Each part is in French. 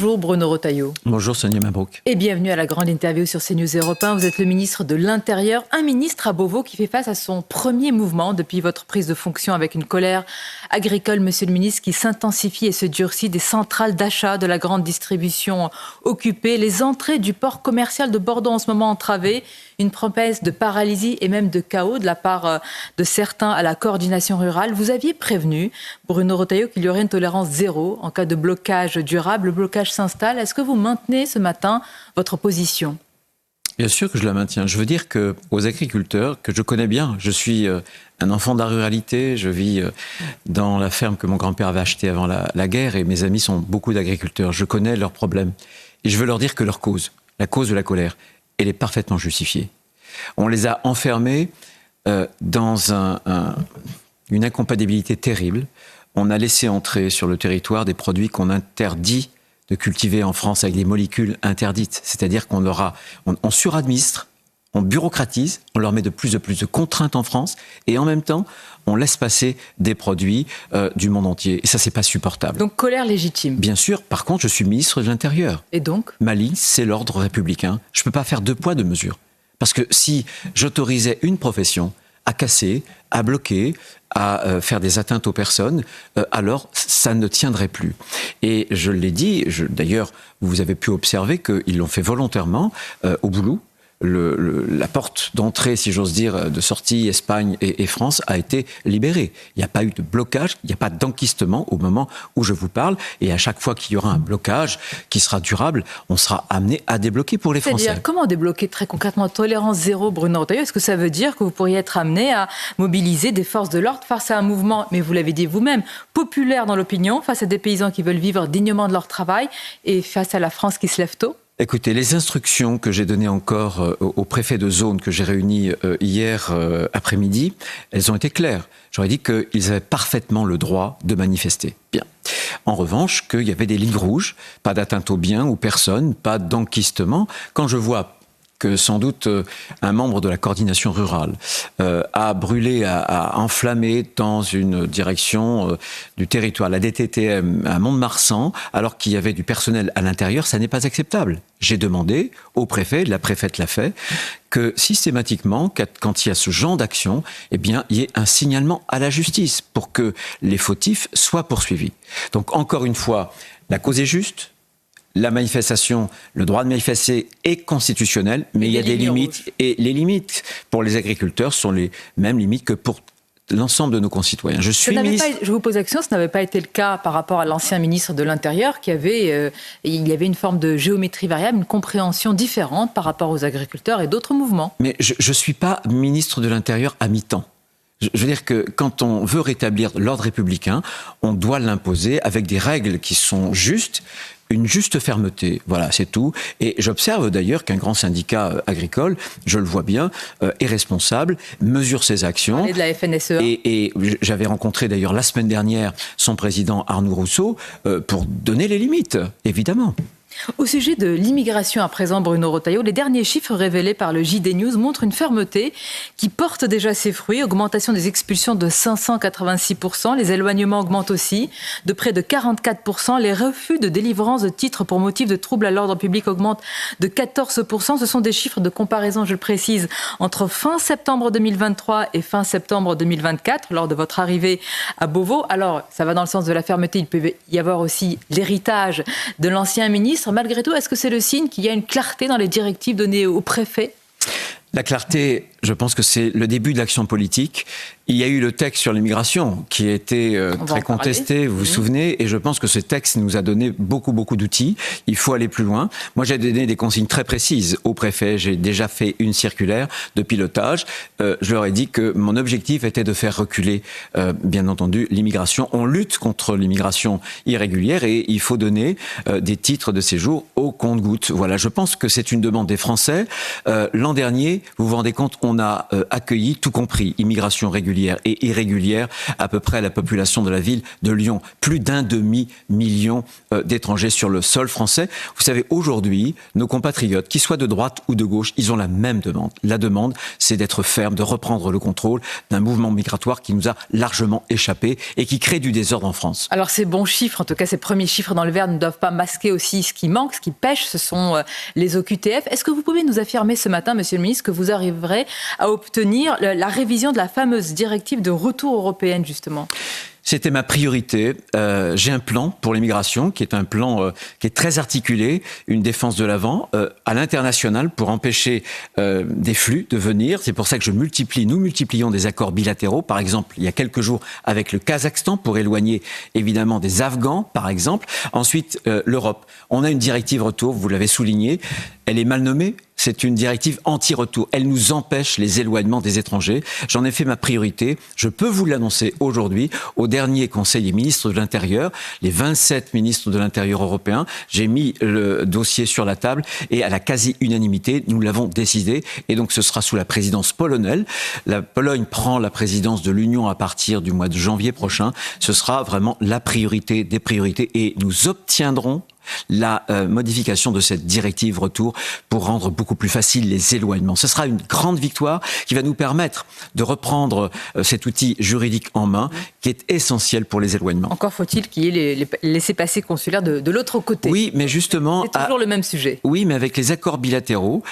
Bonjour Bruno Retailleau. Bonjour Sonia Mabrouk. Et bienvenue à la grande interview sur CNews Europe 1. Vous êtes le ministre de l'Intérieur, un ministre à Beauvau qui fait face à son premier mouvement depuis votre prise de fonction avec une colère agricole, monsieur le ministre, qui s'intensifie et se durcit. Des centrales d'achat de la grande distribution occupées, les entrées du port commercial de Bordeaux en ce moment entravées, une promesse de paralysie et même de chaos de la part de certains à la coordination rurale. Vous aviez prévenu, Bruno Retailleau, qu'il y aurait une tolérance zéro en cas de blocage durable. Le blocage s'installe. Est-ce que vous maintenez ce matin votre position ? Bien sûr que je la maintiens. Je veux dire qu'aux agriculteurs, que je connais bien, je suis un enfant de la ruralité, je vis dans la ferme que mon grand-père avait achetée avant la guerre et mes amis sont beaucoup d'agriculteurs. Je connais leurs problèmes et je veux leur dire que leur cause, la cause de la colère, elle est parfaitement justifiée. On les a enfermés dans une incompatibilité terrible. On a laissé entrer sur le territoire des produits qu'on interdit de cultiver en France avec des molécules interdites. C'est-à-dire qu'on on suradministre, on bureaucratise, on leur met de plus de contraintes en France et en même temps, on laisse passer des produits du monde entier. Et ça, c'est pas supportable. Donc, colère légitime. Bien sûr. Par contre, je suis ministre de l'Intérieur. Et donc ? Ma ligne, c'est l'ordre républicain. Je peux pas faire deux poids, deux mesures. Parce que si j'autorisais une profession à casser, à bloquer, à faire des atteintes aux personnes, alors ça ne tiendrait plus. Et je l'ai dit, d'ailleurs, vous avez pu observer qu'ils l'ont fait volontairement au boulot. La porte d'entrée, si j'ose dire, de sortie Espagne et France a été libérée. Il n'y a pas eu de blocage, il n'y a pas d'enquistement au moment où je vous parle. Et à chaque fois qu'il y aura un blocage qui sera durable, on sera amené à débloquer pour les Français. C'est-à-dire, comment débloquer très concrètement tolérance zéro, Bruno Retailleau ? Est-ce que ça veut dire que vous pourriez être amené à mobiliser des forces de l'ordre face à un mouvement, mais vous l'avez dit vous-même, populaire dans l'opinion, face à des paysans qui veulent vivre dignement de leur travail et face à la France qui se lève tôt ? Écoutez, les instructions que j'ai données encore au préfet de zone que j'ai réuni hier après-midi, elles ont été claires. J'aurais dit qu'ils avaient parfaitement le droit de manifester. Bien. En revanche, qu'il y avait des lignes rouges, pas d'atteinte aux biens ou personnes, pas d'enquistement. Quand je vois que sans doute un membre de la coordination rurale a brûlé, a enflammé dans une direction du territoire, la DTTM à Mont-de-Marsan, alors qu'il y avait du personnel à l'intérieur, ça n'est pas acceptable. J'ai demandé au préfet, la préfète l'a fait, que systématiquement, quand il y a ce genre d'action, eh bien, il y ait un signalement à la justice pour que les fautifs soient poursuivis. Donc, encore une fois, la cause est juste. La manifestation, le droit de manifester est constitutionnel, mais il y a des limites. Et les limites pour les agriculteurs sont les mêmes limites que pour l'ensemble de nos concitoyens. Je vous pose la question, ce n'avait pas été le cas par rapport à l'ancien ministre de l'Intérieur il y avait une forme de géométrie variable, une compréhension différente par rapport aux agriculteurs et d'autres mouvements. Mais je ne suis pas ministre de l'Intérieur à mi-temps. Je veux dire que quand on veut rétablir l'ordre républicain, on doit l'imposer avec des règles qui sont justes, une juste fermeté, voilà, c'est tout. Et j'observe d'ailleurs qu'un grand syndicat agricole, je le vois bien, est responsable, mesure ses actions. Et de la FNSEA. Et j'avais rencontré d'ailleurs la semaine dernière son président Arnaud Rousseau pour donner les limites, évidemment. Au sujet de l'immigration à présent, Bruno Retailleau, les derniers chiffres révélés par le JD News montrent une fermeté qui porte déjà ses fruits. Augmentation des expulsions de 586%, les éloignements augmentent aussi de près de 44%, les refus de délivrance de titres pour motif de trouble à l'ordre public augmentent de 14%. Ce sont des chiffres de comparaison, je le précise, entre fin septembre 2023 et fin septembre 2024, lors de votre arrivée à Beauvau. Alors, ça va dans le sens de la fermeté, il peut y avoir aussi l'héritage de l'ancien ministre. Malgré tout, est-ce que c'est le signe qu'il y a une clarté dans les directives données au préfet ? La clarté, je pense que c'est le début de l'action politique. Il y a eu le texte sur l'immigration qui a été très contesté, vous vous souvenez, et je pense que ce texte nous a donné beaucoup d'outils. Il faut aller plus loin. Moi, j'ai donné des consignes très précises au préfet. J'ai déjà fait une circulaire de pilotage. Je leur ai dit que mon objectif était de faire reculer, bien entendu, l'immigration. On lutte contre l'immigration irrégulière et il faut donner des titres de séjour au compte-gouttes. Voilà, je pense que c'est une demande des Français. L'an dernier, vous vous rendez compte, on a accueilli, tout compris, immigration régulière et irrégulière, à peu près la population de la ville de Lyon. Plus d'1 demi-million d'étrangers sur le sol français. Vous savez, aujourd'hui, nos compatriotes, qu'ils soient de droite ou de gauche, ils ont la même demande. La demande, c'est d'être ferme, de reprendre le contrôle d'un mouvement migratoire qui nous a largement échappé et qui crée du désordre en France. Alors ces bons chiffres, en tout cas ces premiers chiffres dans le vert, ne doivent pas masquer aussi ce qui manque, ce qui pêche, ce sont les OQTF. Est-ce que vous pouvez nous affirmer ce matin, Monsieur le Ministre, que vous arriverez à obtenir la révision de la fameuse directive de retour européenne, justement ? C'était ma priorité. J'ai un plan pour l'immigration qui est un plan qui est très articulé, une défense de l'avant à l'international pour empêcher des flux de venir. C'est pour ça que nous multiplions des accords bilatéraux. Par exemple, il y a quelques jours avec le Kazakhstan pour éloigner évidemment des Afghans, par exemple. Ensuite, l'Europe. On a une directive retour, vous l'avez souligné. Elle est mal nommée. C'est une directive anti-retour. Elle nous empêche les éloignements des étrangers. J'en ai fait ma priorité. Je peux vous l'annoncer aujourd'hui au dernier Conseil des ministres de l'Intérieur, les 27 ministres de l'Intérieur européens. J'ai mis le dossier sur la table et à la quasi-unanimité, nous l'avons décidé. Et donc ce sera sous la présidence polonaise. La Pologne prend la présidence de l'Union à partir du mois de janvier prochain. Ce sera vraiment la priorité des priorités et nous obtiendrons la modification de cette directive retour pour rendre beaucoup plus facile les éloignements. Ce sera une grande victoire qui va nous permettre de reprendre cet outil juridique en main qui est essentiel pour les éloignements. Encore faut-il qu'il y ait les laissez-passer consulaires de l'autre côté. Oui, mais justement... C'est toujours le même sujet. Oui, mais avec les accords bilatéraux,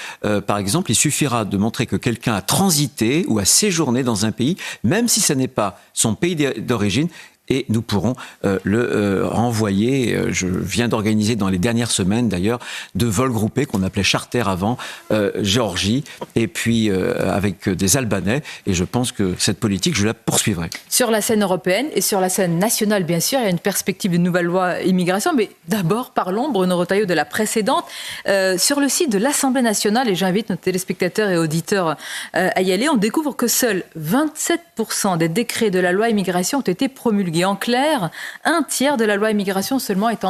par exemple, il suffira de montrer que quelqu'un a transité ou a séjourné dans un pays, même si ce n'est pas son pays d'origine, et nous pourrons le renvoyer. Je viens d'organiser dans les dernières semaines, d'ailleurs, 2 vols groupés qu'on appelait charter avant, Géorgie, et puis avec des Albanais. Et je pense que cette politique, je la poursuivrai. Sur la scène européenne et sur la scène nationale, bien sûr, il y a une perspective de nouvelle loi immigration. Mais d'abord, parlons, Bruno Retailleau, de la précédente. Sur le site de l'Assemblée nationale, et j'invite nos téléspectateurs et auditeurs à y aller, on découvre que seuls 27% des décrets de la loi immigration ont été promulgués. En clair, 1/3 de la loi immigration seulement est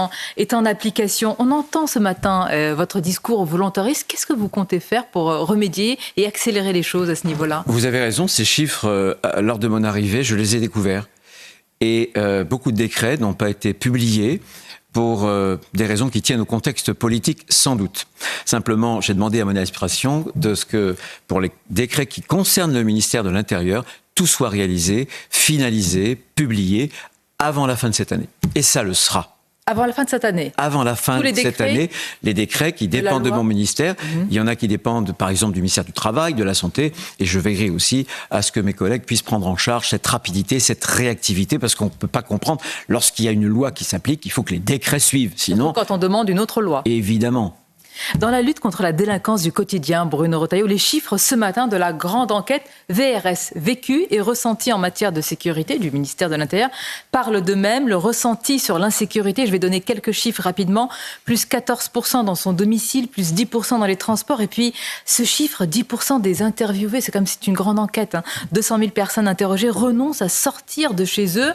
en application. On entend ce matin votre discours volontariste. Qu'est-ce que vous comptez faire pour remédier et accélérer les choses à ce niveau-là ? Vous avez raison, ces chiffres, lors de mon arrivée, je les ai découverts. Et beaucoup de décrets n'ont pas été publiés pour des raisons qui tiennent au contexte politique, sans doute. Simplement, j'ai demandé à mon administration de ce que, pour les décrets qui concernent le ministère de l'Intérieur, tout soit réalisé, finalisé, publié avant la fin de cette année. Et ça le sera. Avant la fin de cette année. Avant la fin de cette année, les décrets qui dépendent de mon ministère. Il y en a qui dépendent, par exemple, du ministère du Travail, de la Santé. Et je veillerai aussi à ce que mes collègues puissent prendre en charge cette rapidité, cette réactivité, parce qu'on ne peut pas comprendre, lorsqu'il y a une loi qui s'applique, il faut que les décrets suivent. Sinon, quand on demande une autre loi. Évidemment. Dans la lutte contre la délinquance du quotidien, Bruno Retailleau, les chiffres ce matin de la grande enquête VRS, vécu et ressenti en matière de sécurité du ministère de l'Intérieur, parlent d'eux-mêmes. Le ressenti sur l'insécurité, je vais donner quelques chiffres rapidement, plus 14% dans son domicile, plus 10% dans les transports. Et puis ce chiffre, 10% des interviewés, c'est comme si c'était une grande enquête. 200 000 personnes interrogées renoncent à sortir de chez eux.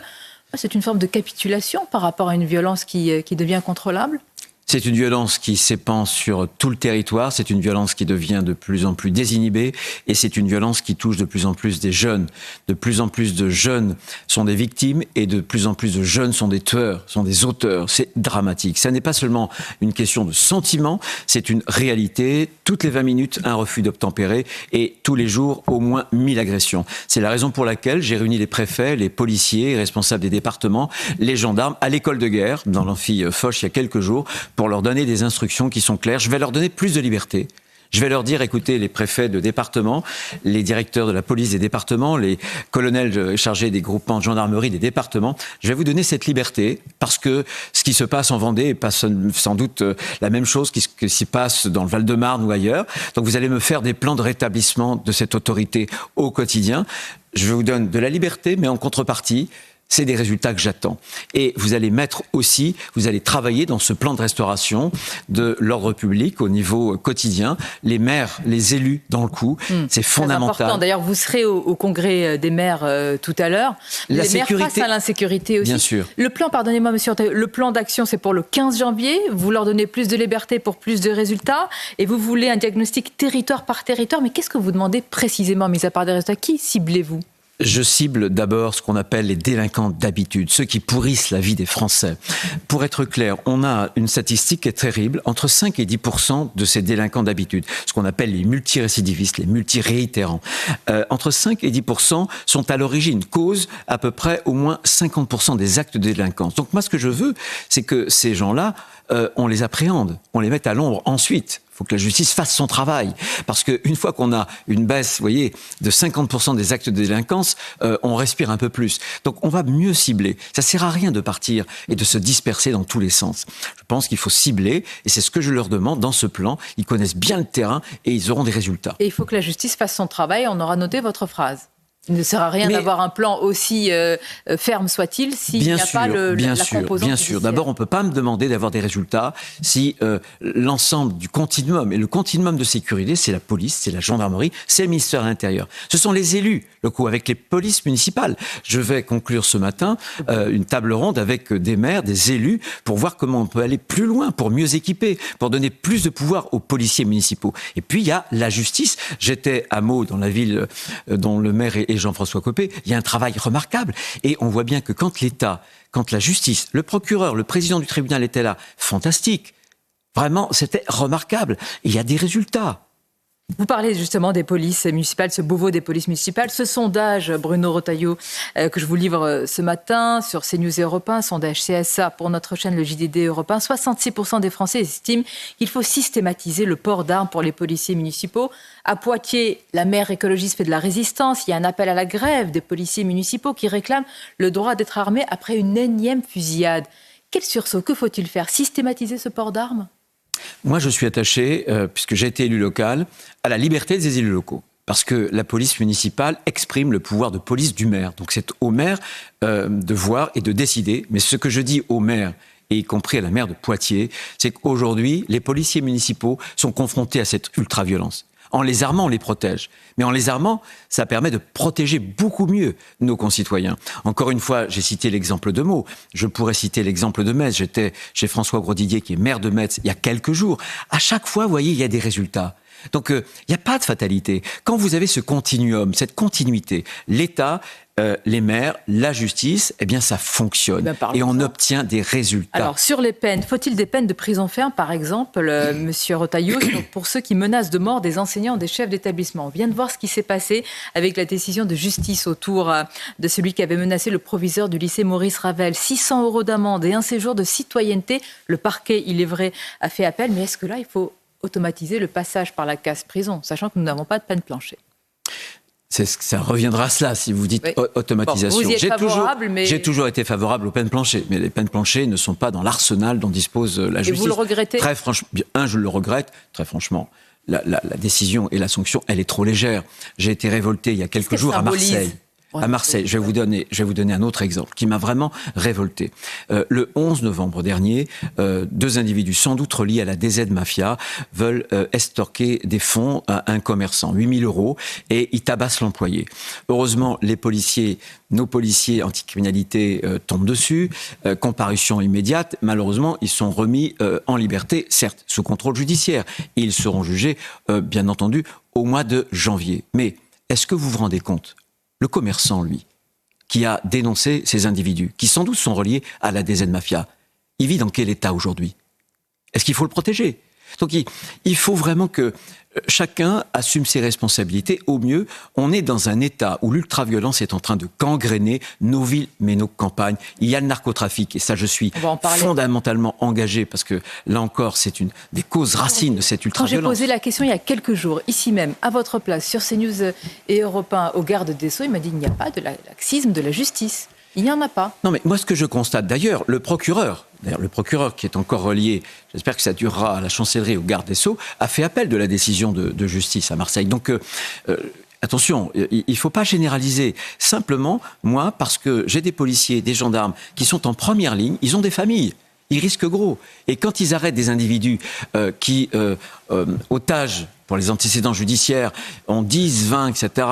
C'est une forme de capitulation par rapport à une violence qui devient incontrôlable. C'est une violence qui s'épand sur tout le territoire, c'est une violence qui devient de plus en plus désinhibée et c'est une violence qui touche de plus en plus des jeunes. De plus en plus de jeunes sont des victimes et de plus en plus de jeunes sont des tueurs, sont des auteurs. C'est dramatique. Ça n'est pas seulement une question de sentiment, c'est une réalité. Toutes les 20 minutes, un refus d'obtempérer et tous les jours, au moins 1000 agressions. C'est la raison pour laquelle j'ai réuni les préfets, les policiers, les responsables des départements, les gendarmes à l'école de guerre, dans l'amphi Foch il y a quelques jours, pour leur donner des instructions qui sont claires. Je vais leur donner plus de liberté. Je vais leur dire, écoutez, les préfets de département, les directeurs de la police des départements, les colonels chargés des groupements de gendarmerie des départements, je vais vous donner cette liberté parce que ce qui se passe en Vendée n'est pas sans doute la même chose que s'y passe dans le Val-de-Marne ou ailleurs. Donc vous allez me faire des plans de rétablissement de cette autorité au quotidien. Je vous donne de la liberté, mais en contrepartie, c'est des résultats que j'attends. Et vous allez travailler dans ce plan de restauration de l'ordre public au niveau quotidien, les maires, les élus dans le coup, c'est fondamental. C'est important. D'ailleurs, vous serez au congrès des maires tout à l'heure. Les maires face à l'insécurité aussi. Bien sûr. Le plan, pardonnez-moi monsieur Retailleau, le plan d'action c'est pour le 15 janvier, vous leur donnez plus de liberté pour plus de résultats et vous voulez un diagnostic territoire par territoire, mais qu'est-ce que vous demandez précisément, mis à part des résultats? Qui ciblez-vous? Je cible d'abord ce qu'on appelle les délinquants d'habitude, ceux qui pourrissent la vie des Français. Pour être clair, on a une statistique qui est terrible. Entre 5 et 10% de ces délinquants d'habitude, ce qu'on appelle les multirécidivistes, les multiréitérants, entre 5 et 10% sont à l'origine, causent à peu près au moins 50% des actes de délinquance. Donc moi, ce que je veux, c'est que ces gens-là, on les appréhende, on les mette à l'ombre ensuite. Il faut que la justice fasse son travail. Parce qu'une fois qu'on a une baisse, vous voyez, de 50% des actes de délinquance, on respire un peu plus. Donc on va mieux cibler. Ça ne sert à rien de partir et de se disperser dans tous les sens. Je pense qu'il faut cibler, et c'est ce que je leur demande dans ce plan. Ils connaissent bien le terrain et ils auront des résultats. Et il faut que la justice fasse son travail. On aura noté votre phrase. Il ne sert à rien d'avoir un plan aussi ferme soit-il s'il n'y a pas la composante. Bien sûr. D'abord, on ne peut pas me demander d'avoir des résultats si l'ensemble du continuum, et le continuum de sécurité, c'est la police, c'est la gendarmerie, c'est le ministère de l'Intérieur. Ce sont les élus locaux avec les polices municipales. Je vais conclure ce matin une table ronde avec des maires, des élus, pour voir comment on peut aller plus loin, pour mieux équiper, pour donner plus de pouvoir aux policiers municipaux. Et puis, il y a la justice. J'étais à Meaux, dans la ville dont le maire est Jean-François Copé, il y a un travail remarquable. Et on voit bien que quand l'État, quand la justice, le procureur, le président du tribunal étaient là, fantastique. Vraiment, c'était remarquable. Et il y a des résultats. Vous parlez justement des polices municipales, ce Beauvau des polices municipales. Ce sondage, Bruno Retailleau, que je vous livre ce matin sur CNews et Europe 1, sondage CSA pour notre chaîne, le JDD Europe 1, 66% des Français estiment qu'il faut systématiser le port d'armes pour les policiers municipaux. À Poitiers, la maire écologiste fait de la résistance. Il y a un appel à la grève des policiers municipaux qui réclament le droit d'être armés après une énième fusillade. Quel sursaut? Que faut-il faire? Systématiser ce port d'armes? Moi, je suis attaché, puisque j'ai été élu local, à la liberté des élus locaux. Parce que la police municipale exprime le pouvoir de police du maire. Donc c'est au maire de voir et de décider. Mais ce que je dis au maire, et y compris à la maire de Poitiers, c'est qu'aujourd'hui, les policiers municipaux sont confrontés à cette ultra-violence. En les armant, on les protège. Mais en les armant, ça permet de protéger beaucoup mieux nos concitoyens. Encore une fois, j'ai cité l'exemple de Meaux. Je pourrais citer l'exemple de Metz. J'étais chez François Grosdidier, qui est maire de Metz, il y a quelques jours. À chaque fois, vous voyez, il y a des résultats. Donc, il n'y a pas de fatalité. Quand vous avez ce continuum, cette continuité, l'État, les maires, la justice, eh bien, ça fonctionne. Et on obtient des résultats. Alors, sur les peines, faut-il des peines de prison ferme, par exemple, monsieur Retailleau, pour ceux qui menacent de mort des enseignants, des chefs d'établissement? On vient de voir ce qui s'est passé avec la décision de justice autour de celui qui avait menacé le proviseur du lycée Maurice Ravel. 600 € d'amende et un séjour de citoyenneté. Le parquet, il est vrai, a fait appel. Mais est-ce que là, il faut automatiser le passage par la case prison, sachant que nous n'avons pas de peine plancher? Ça reviendra à cela, si vous dites automatisation. Bon, vous y êtes favorable, mais... J'ai toujours été favorable aux peines planchées, mais les peines planchées ne sont pas dans l'arsenal dont dispose la justice. Et vous le regrettez? Très franchement, je le regrette, très franchement. La décision et la sanction, elle est trop légère. J'ai été révolté il y a quelques jours à Marseille. À Marseille, je vais vous donner un autre exemple qui m'a vraiment révolté. Le 11 novembre dernier, deux individus sans doute reliés à la DZ Mafia veulent estorquer des fonds à un commerçant, 8 000 €, et ils tabassent l'employé. Heureusement, nos policiers anticriminalité tombent dessus, comparution immédiate. Malheureusement, ils sont remis en liberté, certes sous contrôle judiciaire, et ils seront jugés, bien entendu, au mois de janvier. Mais est-ce que vous vous rendez compte ? Le commerçant, lui, qui a dénoncé ces individus, qui sans doute sont reliés à la DZ Mafia, il vit dans quel état aujourd'hui? Est-ce qu'il faut le protéger? Donc il faut vraiment que chacun assume ses responsabilités au mieux. On est dans un état où l'ultraviolence est en train de gangréner nos villes, mais nos campagnes. Il y a le narcotrafic, et ça, je suis fondamentalement engagé, parce que, là encore, c'est une des causes racines de cette ultraviolence. Quand j'ai posé la question il y a quelques jours, ici même, à votre place, sur CNews et Europe 1, au garde des Sceaux, il m'a dit qu'il n'y a pas de laxisme de la justice. Il n'y en a pas. Non, mais moi, ce que je constate, d'ailleurs, le procureur qui est encore relié, j'espère que ça durera à la chancellerie, au garde des Sceaux, a fait appel de la décision de justice à Marseille. Donc, Attention, il ne faut pas généraliser. Simplement, moi, parce que j'ai des policiers, des gendarmes qui sont en première ligne, ils ont des familles. Ils risquent gros. Et quand ils arrêtent des individus qui, otages pour les antécédents judiciaires, ont 10, 20, etc.,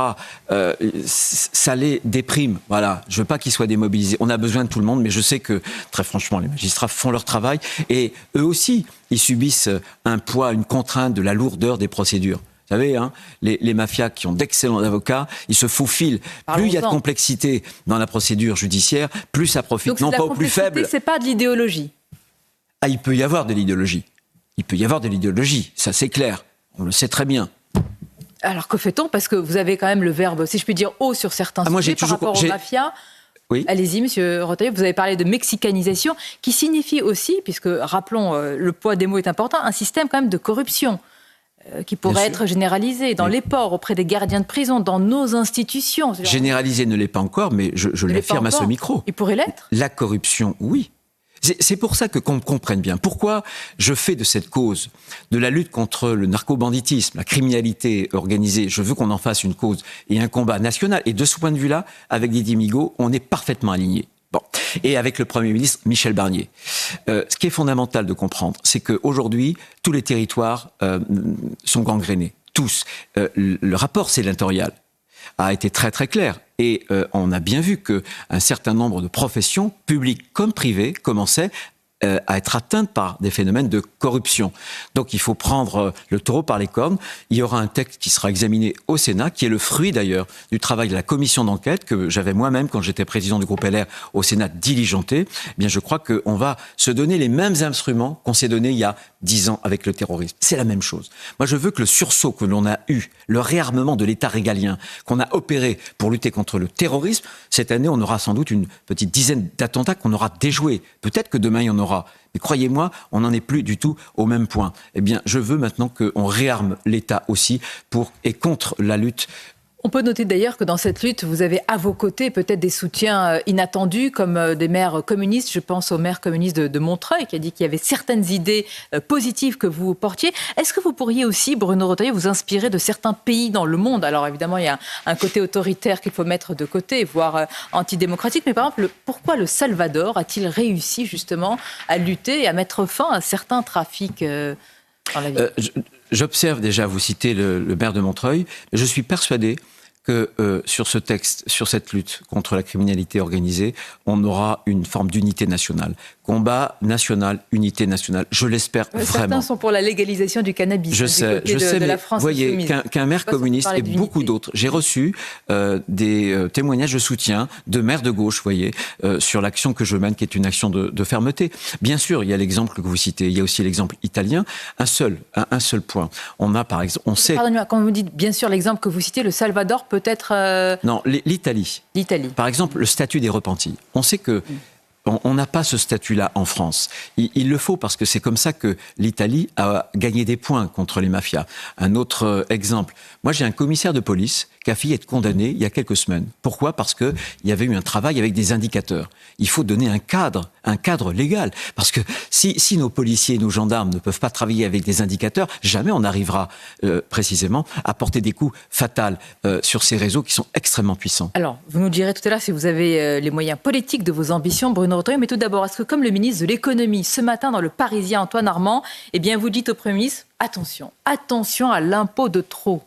ça les déprime. Voilà. Je ne veux pas qu'ils soient démobilisés. On a besoin de tout le monde, mais je sais que, très franchement, les magistrats font leur travail. Et eux aussi, ils subissent un poids, une contrainte de la lourdeur des procédures. Vous savez, hein, les mafias qui ont d'excellents avocats, ils se faufilent. Plus il y a de complexité dans la procédure judiciaire, plus ça profite. Donc, non pas aux plus faibles. C'est pas de l'idéologie. Ah, il peut y avoir de l'idéologie. Il peut y avoir de l'idéologie, ça c'est clair. On le sait très bien. Alors que fait-on? Parce que vous avez quand même le verbe, si je puis dire, haut sur certains sujets par rapport aux mafias. Oui. Allez-y, monsieur Retailleau, vous avez parlé de mexicanisation, qui signifie aussi, puisque rappelons, le poids des mots est important, un système quand même de corruption. Qui pourrait être généralisé dans les ports, auprès des gardiens de prison, dans nos institutions. Généralisé ne l'est pas encore, mais je l'affirme à ce micro. Il pourrait l'être. La corruption, oui. C'est pour ça qu'on comprenne bien. Pourquoi je fais de cette cause, de la lutte contre le narcobanditisme, la criminalité organisée, je veux qu'on en fasse une cause et un combat national. Et de ce point de vue-là, avec Didier Migaud, on est parfaitement alignés. Bon. Et avec le Premier ministre Michel Barnier. Ce qui est fondamental de comprendre, c'est qu'aujourd'hui, tous les territoires sont gangrénés. Tous. Le rapport sénatorial a été très très clair. Et on a bien vu qu'un certain nombre de professions, publiques comme privées, commençaient à être atteintes par des phénomènes de corruption. Donc il faut prendre le taureau par les cornes. Il y aura un texte qui sera examiné au Sénat, qui est le fruit d'ailleurs du travail de la commission d'enquête que j'avais moi-même, quand j'étais président du groupe LR au Sénat, diligenté. Eh bien, je crois qu'on va se donner les mêmes instruments qu'on s'est donnés il y a 10 ans avec le terrorisme. C'est la même chose. Moi, je veux que le sursaut que l'on a eu, le réarmement de l'État régalien qu'on a opéré pour lutter contre le terrorisme, cette année, on aura sans doute une petite dizaine d'attentats qu'on aura déjoués. Peut-être que demain, il y en aura. Mais croyez-moi, on n'en est plus du tout au même point. Eh bien, je veux maintenant qu'on réarme l'État aussi et contre la lutte. On peut noter d'ailleurs que dans cette lutte, vous avez à vos côtés peut-être des soutiens inattendus, comme des maires communistes. Je pense au maire communiste de Montreuil, qui a dit qu'il y avait certaines idées positives que vous portiez. Est-ce que vous pourriez aussi, Bruno Retailleau, vous inspirer de certains pays dans le monde? Alors évidemment, il y a un côté autoritaire qu'il faut mettre de côté, voire antidémocratique. Mais par exemple, pourquoi le Salvador a-t-il réussi justement à lutter et à mettre fin à certains trafics dans la ville? J'observe déjà, vous citez le maire de Montreuil, je suis persuadé que sur ce texte, sur cette lutte contre la criminalité organisée, on aura une forme d'unité nationale. Combat national, unité nationale. Je l'espère vraiment. Certains sont pour la légalisation du cannabis. Je sais, de mais la France, vous voyez, qu'un maire communiste et beaucoup d'autres. J'ai reçu des témoignages de soutien de maires de gauche, vous voyez, sur l'action que je mène, qui est une action de fermeté. Bien sûr, il y a l'exemple que vous citez, il y a aussi l'exemple italien. Un seul point. On a par exemple, on sait. Pardonnez-moi, quand vous dites bien sûr l'exemple que vous citez, le Salvador peut-être. Non, l'Italie. L'Italie. Par exemple, le statut des repentis. On sait que on n'a pas ce statut-là en France. Il le faut parce que c'est comme ça que l'Italie a gagné des points contre les mafias. Un autre exemple. Moi, j'ai un commissaire de police qui a failli être condamné il y a quelques semaines. Pourquoi ? Parce qu'il y avait eu un travail avec des indicateurs. Il faut donner un cadre légal. Parce que si nos policiers et nos gendarmes ne peuvent pas travailler avec des indicateurs, jamais on arrivera précisément à porter des coups fatals sur ces réseaux qui sont extrêmement puissants. Alors, vous nous direz tout à l'heure si vous avez les moyens politiques de vos ambitions, Bruno Retailleau. Mais tout d'abord, est-ce que comme le ministre de l'économie, ce matin dans le Parisien, Antoine Armand, eh bien vous dites au Premier ministre, attention à l'impôt de trop?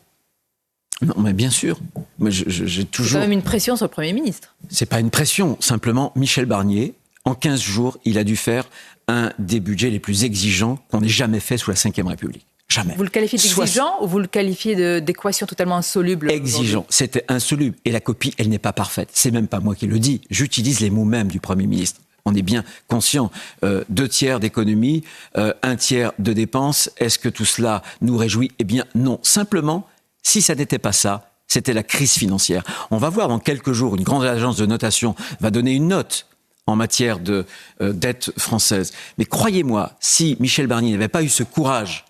Non, mais bien sûr. Moi, j'ai toujours. C'est quand même une pression sur le Premier ministre. C'est pas une pression. Simplement, Michel Barnier, en 15 jours, il a dû faire un des budgets les plus exigeants qu'on ait jamais fait sous la Ve République. Jamais. Vous le qualifiez d'exigeant ou vous le qualifiez d'équation totalement insoluble? Exigeant. C'était insoluble. Et la copie, elle n'est pas parfaite. C'est même pas moi qui le dis. J'utilise les mots mêmes du Premier ministre. On est bien conscient. 2 tiers d'économie, 1 tiers de dépenses. Est-ce que tout cela nous réjouit? Eh bien, non. Simplement, si ça n'était pas ça, c'était la crise financière. On va voir dans quelques jours, une grande agence de notation va donner une note en matière de dette française. Mais croyez-moi, si Michel Barnier n'avait pas eu ce courage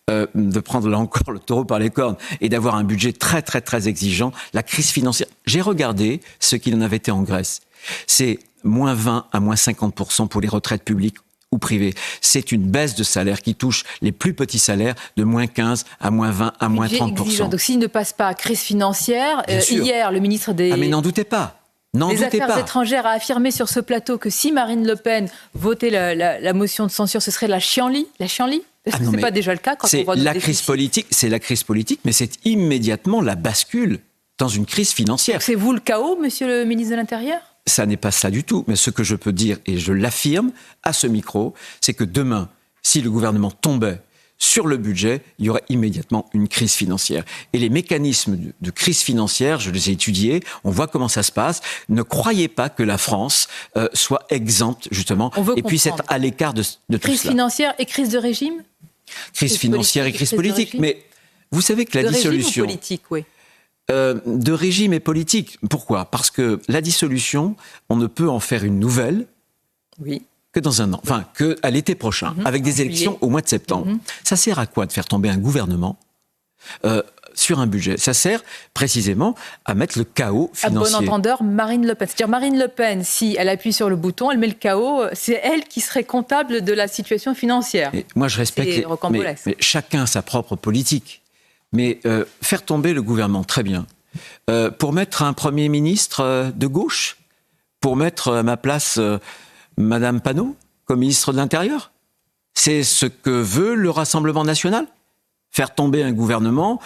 de prendre là encore le taureau par les cornes et d'avoir un budget très très très exigeant, la crise financière, j'ai regardé ce qu'il en avait été en Grèce. C'est moins 20 à moins 50% pour les retraites publiques ou privée. C'est une baisse de salaire qui touche les plus petits salaires de moins 15 à moins 20 à moins 30%. Donc s'il ne passe pas à crise financière, hier, le ministre des... Ah mais n'en doutez pas. Les Affaires étrangères a affirmé sur ce plateau que si Marine Le Pen votait la motion de censure, ce serait la chienlit. Est-ce que ce n'est pas déjà le cas quand on voit la crise politique, c'est la crise politique, mais c'est immédiatement la bascule dans une crise financière. Donc c'est vous le chaos, monsieur le ministre de l'Intérieur ? Ça n'est pas ça du tout. Mais ce que je peux dire, et je l'affirme à ce micro, c'est que demain, si le gouvernement tombait sur le budget, il y aurait immédiatement une crise financière. Et les mécanismes de crise financière, je les ai étudiés, on voit comment ça se passe. Ne croyez pas que la France soit exempte, justement, et puisse être à l'écart de tout cela. Crise financière et crise de régime ? Crise financière et crise politique. Mais vous savez que la dissolution... De régime ou politique, oui. De régime et politique. Pourquoi ? Parce que la dissolution, on ne peut en faire une nouvelle... Oui. Que dans un an, enfin, qu'à l'été prochain, avec des élections au mois de septembre. Ça sert à quoi de faire tomber un gouvernement sur un budget ? Ça sert précisément à mettre le chaos financier. À bon entendeur, Marine Le Pen. C'est-à-dire Marine Le Pen, si elle appuie sur le bouton, elle met le chaos, c'est elle qui serait comptable de la situation financière. Et moi, je respecte mais chacun a sa propre politique. Mais faire tomber le gouvernement, très bien. Pour mettre un Premier ministre de gauche, pour mettre à ma place... Madame Panot, comme ministre de l'Intérieur ? C'est ce que veut le Rassemblement national ? Faire tomber un gouvernement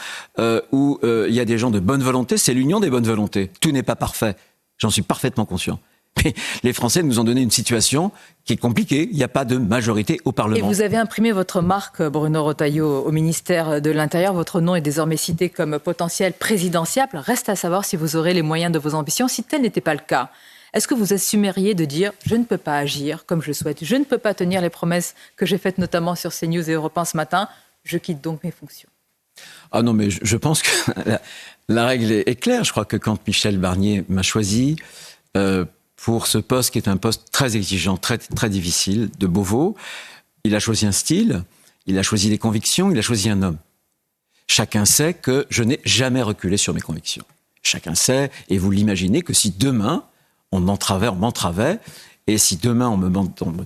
où il y a des gens de bonne volonté, c'est l'union des bonnes volontés. Tout n'est pas parfait, j'en suis parfaitement conscient. Mais les Français nous ont donné une situation qui est compliquée, il n'y a pas de majorité au Parlement. Et vous avez imprimé votre marque, Bruno Retailleau, au ministère de l'Intérieur. Votre nom est désormais cité comme potentiel présidentiable. Reste à savoir si vous aurez les moyens de vos ambitions. Si tel n'était pas le cas, est-ce que vous assumeriez de dire « je ne peux pas agir comme je le souhaite, je ne peux pas tenir les promesses que j'ai faites notamment sur CNews et Europe 1 ce matin, je quitte donc mes fonctions ». Ah non, mais je pense que la règle est claire. Je crois que quand Michel Barnier m'a choisi pour ce poste qui est un poste très exigeant, très, très difficile, de Beauvau, il a choisi un style, il a choisi des convictions, il a choisi un homme. Chacun sait que je n'ai jamais reculé sur mes convictions. Chacun sait, et vous l'imaginez, que si demain... on m'entravait, et si demain on me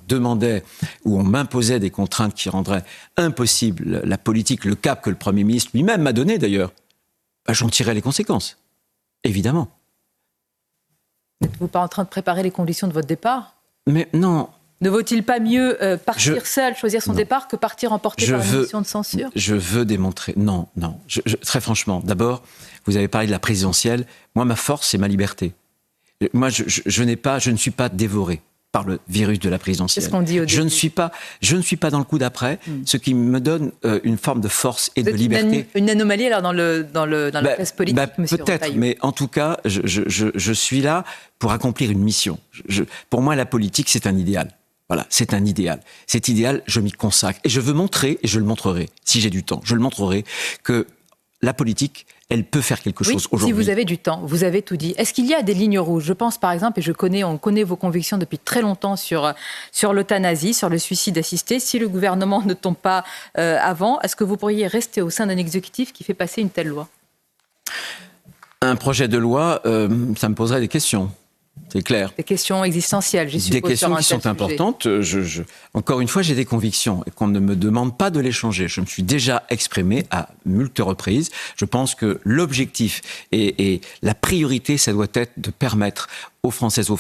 demandait ou on m'imposait des contraintes qui rendraient impossible la politique, le cap que le Premier ministre lui-même m'a donné d'ailleurs, j'en tirerais les conséquences, évidemment. N'êtes-vous pas en train de préparer les conditions de votre départ ? Mais non. Ne vaut-il pas mieux partir seul, choisir son départ, que partir emporté par une motion de censure ? Je veux démontrer... Non. Très franchement, d'abord, vous avez parlé de la présidentielle. Moi, ma force, c'est ma liberté. Moi, je ne suis pas dévoré par le virus de la présidentielle. C'est ce qu'on dit au début. Je ne suis pas dans le coup d'après, ce qui me donne une forme de force et de liberté. Une anomalie alors dans la classe politique, monsieur peut-être, Retailleau. mais en tout cas, je suis là pour accomplir une mission. Pour moi, la politique, c'est un idéal. Voilà, c'est un idéal. Cet idéal, je m'y consacre. Et je veux montrer, et je le montrerai, si j'ai du temps, je le montrerai, que la politique, elle peut faire quelque chose aujourd'hui. Si vous avez du temps, vous avez tout dit. Est-ce qu'il y a des lignes rouges ? Je pense par exemple, et on connaît vos convictions depuis très longtemps sur l'euthanasie, sur le suicide assisté. Si le gouvernement ne tombe pas avant, est-ce que vous pourriez rester au sein d'un exécutif qui fait passer une telle loi ? Un projet de loi, ça me poserait des questions. C'est clair. Des questions existentielles, j'y suppose. Des questions qui sont importantes. Encore une fois, j'ai des convictions et qu'on ne me demande pas de les changer. Je me suis déjà exprimé à moult reprises. Je pense que l'objectif et la priorité, ça doit être de permettre aux Françaises,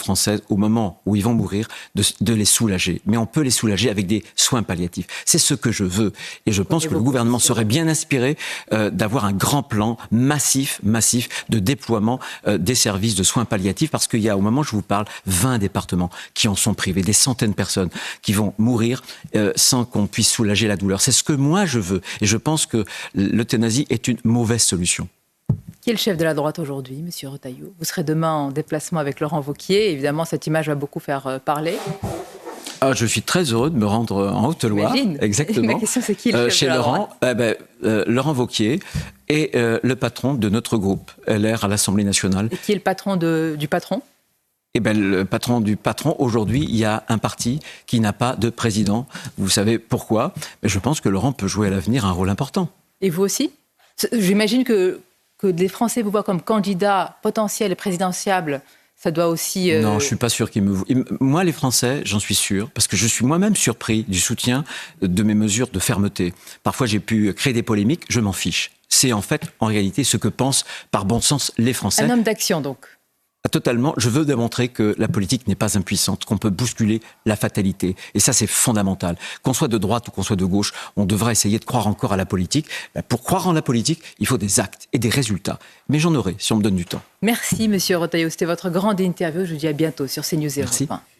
au moment où ils vont mourir, de les soulager. Mais on peut les soulager avec des soins palliatifs. C'est ce que je veux. Et je pense que le gouvernement serait bien inspiré d'avoir un grand plan massif de déploiement des services de soins palliatifs, parce qu'il y a, au moment où je vous parle, 20 départements qui en sont privés, des centaines de personnes qui vont mourir sans qu'on puisse soulager la douleur. C'est ce que moi je veux. Et je pense que l'euthanasie est une mauvaise solution. Qui est le chef de la droite aujourd'hui, monsieur Retailleau ? Vous serez demain en déplacement avec Laurent Wauquiez. Évidemment, cette image va beaucoup faire parler. Je suis très heureux de me rendre en Haute-Loire. J'imagine. Exactement. Ma question, c'est qui le chef chez de la Laurent, droite Laurent Wauquiez est le patron de notre groupe LR à l'Assemblée nationale. Et qui est le patron du patron ? Le patron du patron, aujourd'hui, il y a un parti qui n'a pas de président. Vous savez pourquoi ? Mais je pense que Laurent peut jouer à l'avenir un rôle important. Et vous aussi ? J'imagine que les Français vous voient comme candidat potentiel et présidentiable Ça doit aussi... Non, je suis pas sûr moi, les Français, j'en suis sûr, parce que je suis moi-même surpris du soutien de mes mesures de fermeté. Parfois, j'ai pu créer des polémiques, je m'en fiche. C'est en fait, en réalité, ce que pensent par bon sens les Français. Un homme d'action, donc. Totalement. Je veux démontrer que la politique n'est pas impuissante, qu'on peut bousculer la fatalité. Et ça, c'est fondamental. Qu'on soit de droite ou qu'on soit de gauche, on devra essayer de croire encore à la politique. Pour croire en la politique, il faut des actes et des résultats. Mais j'en aurai, si on me donne du temps. Merci, Monsieur Retailleau. C'était votre grande interview. Je vous dis à bientôt sur CNews et Merci. Europe 1.